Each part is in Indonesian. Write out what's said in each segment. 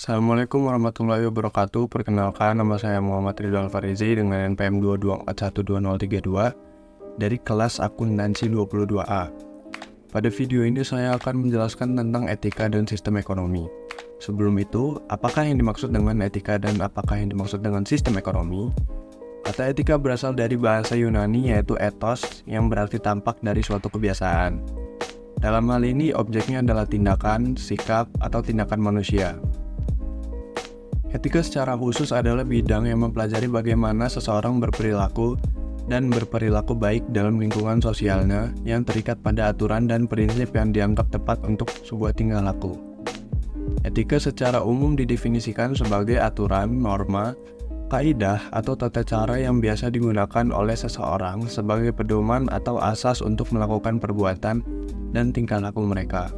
Assalamualaikum warahmatullahi wabarakatuh. Perkenalkan, nama saya Muhammad Ridwan Farizi dengan NPM 224122032 dari kelas akuntansi 22A. Pada video ini saya akan menjelaskan tentang etika dan sistem ekonomi. Sebelum itu, apakah yang dimaksud dengan etika dan apakah yang dimaksud dengan sistem ekonomi? Kata etika berasal dari bahasa Yunani yaitu ethos yang berarti tampak dari suatu kebiasaan. Dalam hal ini, objeknya adalah tindakan, sikap, atau tindakan manusia. Etika secara khusus adalah bidang yang mempelajari bagaimana seseorang berperilaku dan berperilaku baik dalam lingkungan sosialnya yang terikat pada aturan dan prinsip yang dianggap tepat untuk sebuah tingkah laku. Etika secara umum didefinisikan sebagai aturan, norma, kaidah, atau tata cara yang biasa digunakan oleh seseorang sebagai pedoman atau asas untuk melakukan perbuatan dan tingkah laku mereka.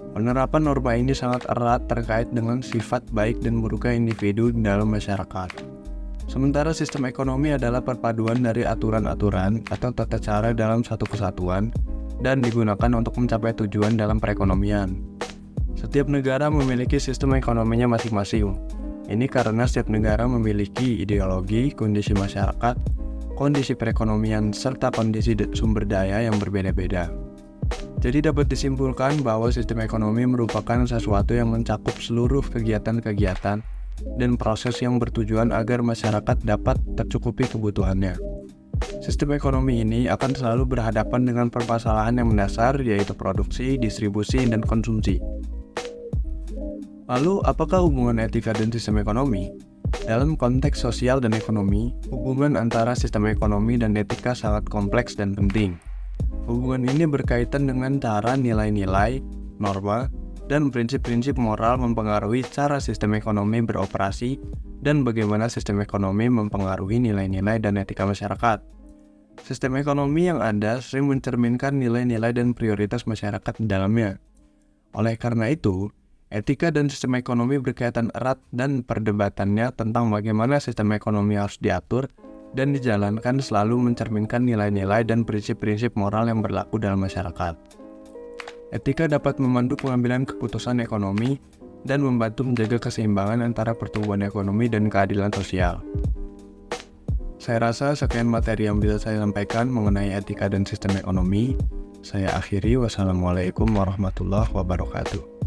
Penerapan norma ini sangat erat terkait dengan sifat baik dan buruknya individu di dalam masyarakat. Sementara sistem ekonomi adalah perpaduan dari aturan-aturan atau tata cara dalam satu kesatuan dan digunakan untuk mencapai tujuan dalam perekonomian. Setiap negara memiliki sistem ekonominya masing-masing. Ini karena setiap negara memiliki ideologi, kondisi masyarakat, kondisi perekonomian, serta kondisi sumber daya yang berbeda-beda. Jadi dapat disimpulkan bahwa sistem ekonomi merupakan sesuatu yang mencakup seluruh kegiatan-kegiatan dan proses yang bertujuan agar masyarakat dapat tercukupi kebutuhannya. Sistem ekonomi ini akan selalu berhadapan dengan permasalahan yang mendasar yaitu produksi, distribusi, dan konsumsi. Lalu, apakah hubungan etika dan sistem ekonomi? Dalam konteks sosial dan ekonomi, hubungan antara sistem ekonomi dan etika sangat kompleks dan penting. Hubungan ini berkaitan dengan cara nilai-nilai, norma, dan prinsip-prinsip moral mempengaruhi cara sistem ekonomi beroperasi dan bagaimana sistem ekonomi mempengaruhi nilai-nilai dan etika masyarakat. Sistem ekonomi yang ada sering mencerminkan nilai-nilai dan prioritas masyarakat di dalamnya. Oleh karena itu, etika dan sistem ekonomi berkaitan erat dan perdebatannya tentang bagaimana sistem ekonomi harus diatur dan dijalankan selalu mencerminkan nilai-nilai dan prinsip-prinsip moral yang berlaku dalam masyarakat. Etika dapat memandu pengambilan keputusan ekonomi dan membantu menjaga keseimbangan antara pertumbuhan ekonomi dan keadilan sosial. Saya rasa sekian materi yang bisa saya sampaikan mengenai etika dan sistem ekonomi. Saya akhiri, wassalamualaikum warahmatullahi wabarakatuh.